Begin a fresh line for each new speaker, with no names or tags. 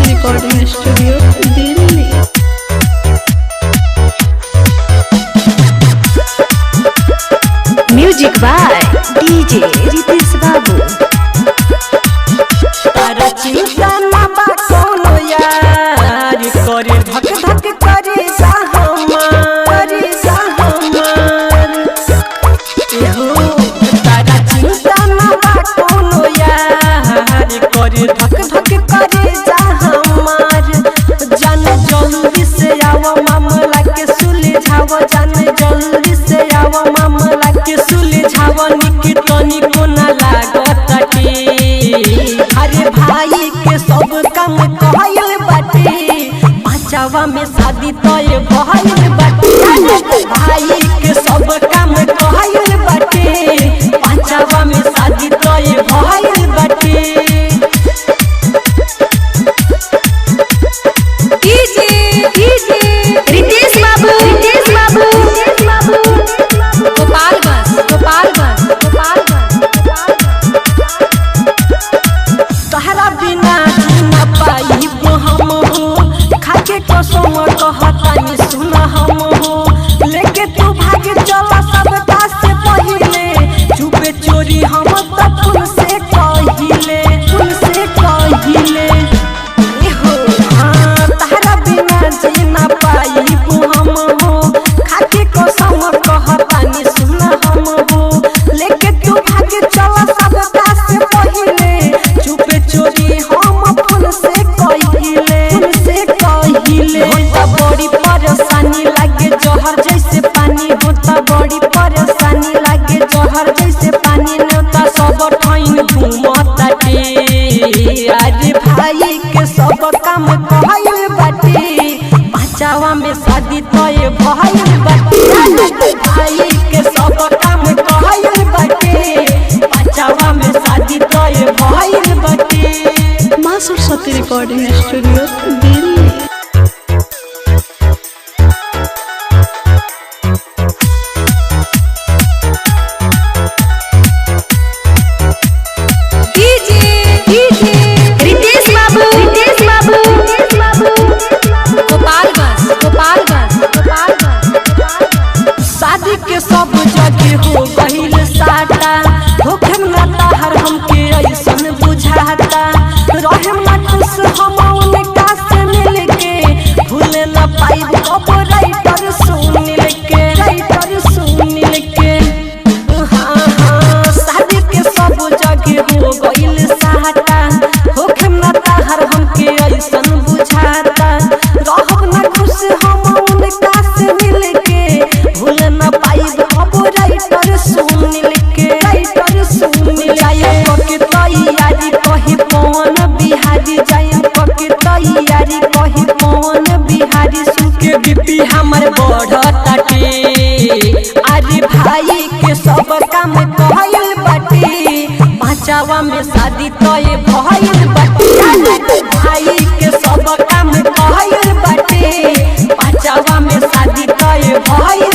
Recording studio Delhi.
Music by DJ Ritesh Babu.
तारा चिंता ना बा कोनो यार, करे धक धक करे साहमार एहो। तारा चिंता ना बा कोनो यार, करे धक धक करे साहमार। जान जल्दी से आओ मामला के सुलझाओ, जान जल्दी से आओ मामला के सुलझाओ। निक तनी को ना लागताटे, अरे भाई के सब काम कहल बाटे। पांचवा में शादी तय भइल बाटे, भाई के सब काम कहल बाटे। पांचवा में शादी तय भइल बाटे।
रितेश बाबू गोपालगंज।
तहरा बिना ना पाई हम हो, खाके कसम कहतानी सुन हम हो। लेके तू भाग चला सबका से पहिले, चुपे चोरी हम तब से कहिले हो। हाँ तहरा बिना जीना पाई हम हो, खाके कसम कहतानी सुन हम हो। लेके तू भाग चला सबका से पहिले, चुपे चोरी हम फूल से कहिले। होता बड़ी परेशानी लागे जहर जैसे पानी, होता बड़ी परेशानी लागे जहर जैसे पानी। नेता सब ठाइन घूमताटे, अरे भाई के सब काम कहल बाटे। पांचवा में शादी तय भइल बाटे, भाई के सब काम कहल बाटे। पांचवा में शादी तय भइल बाटे।
माँ सरस्वती रिकॉर्डिंग स्टूडियो दिल्ली।
रितेश बाबू गोपालगंज।
शादी के सब जगह हो गईल साटा, होखम ना ताहर हमके ऐसन बुझाता। रहम ना खुश हम उनका से मिलके, भूले ना पाइब कब राइटर सुनिल के। हाँ शादी के सब जगह हो गईल साटा, होखम ना ताहर हमके ऐसन बुझाता। रहम ना खुश हम उनका से मिलके, भूल ना पाइब अब राइटर सुनिल के। जाए पके तैयारी कही पवन बिहारी, जाए पके तैयारी कही पवन बिहारी। सुके बीपी हमर बढ़ताटे, अरे भाई के सब काम कहल बाटे। पांचवा में शादी तय भइल बाटे, भाई के सब काम कहल बाटे। पांचवा में शादी तय भइल